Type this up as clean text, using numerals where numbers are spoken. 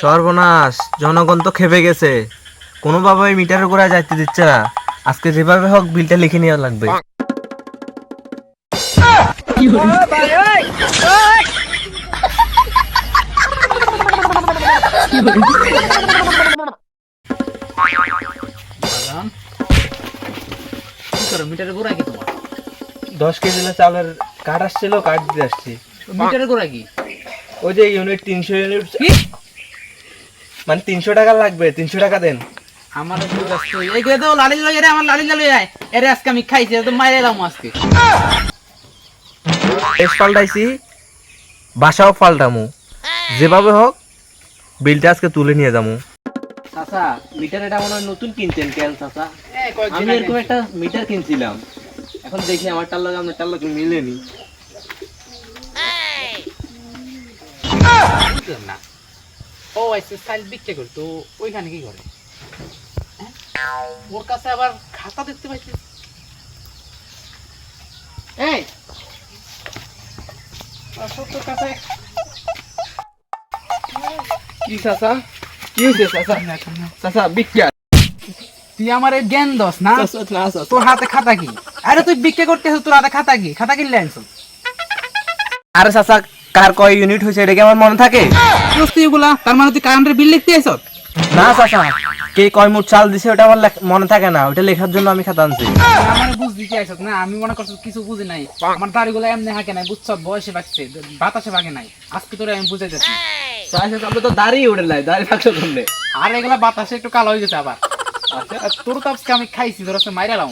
সর্বনাশ, জনগণ তো খেপে গেছে, কোনোভাবে মিটারের গোড়ায় যাইতে দিচ্ছে না। আজকে যেভাবে হোক বিলটা লিখে নেওয়া লাগবে। মিটারের গোড়া কি তোমার? 10 কেজি চাউলের কাঠ আসছিল, কাঠ দিয়ে আসছি। মিটারের গোড়া কি? ওই যে ইউনিট 300 ইউনিট, মানে 300 টাকা লাগবে, 300 টাকা দেন। আমার এই করে দাও লালি লই রে, আমার লালি লই আয়। এরে আজকে আমি খাইছি, তো মাইরে দাও আজকে। এস পাল্টাইছি, বাসাও পাল্টামু, যেভাবে হোক বিলটা আজকে তুলে নিয়ে যাবো। চাচা, মিটার এটা মনে হয় নতুন কিনছেন কেন চাচা? আমি এরকম একটা মিটার কিনছিলাম, এখন দেখি আমারটার লগে আপনারটার লগে মিলেনি। না ও আইসে সাইল বিক্রি করে, তো ওইখানে কি করে? ওর কাছে আবার খাতা দেখতে পাইছি। এই তোর কাছে কি চাচা, কি হয়েছে চাচা? চাচা বিক্রি তুই আমার জ্ঞান দোস না? তোর হাতে খাতা কি? আরে তুই বিক্রি করতেছ, তোর হাতে খাতা কি? খাতা কিনলে আনছো? আরে চাচা, কার কয় ইউনিট হয়েছে এটা কি আমার মনে থাকে? এগুলা তার মানে তুই কারেন্টের বিল লিখতে আইছ? না চাচা, কে কয় মুঠ চাল দিছে ওটা আমার মনে থাকে না, ওটা লেখার জন্য আমি খাতা আনছি। আমার বুঝ দিতে আইছ না? আমি মনে করছি কিছু বুঝি নাই। আমার দাড়িগুলো এমনি হাঁকে নাই, বুঝছ? বয়সে বাড়ছে, বাতাসে ভাগে নাই। আজকে তোরে আমি বুঝাইতেছি। আমরা তো দাঁড়িয়ে উঠে নাই, দাঁড়িয়ে থাকছো তোমরা। আর এগুলা বাতাসে একটু কালো হয়ে গেছে আবার। তোর তো আজকে আমি খাইছি, তোর আজকে মাইরা লাম।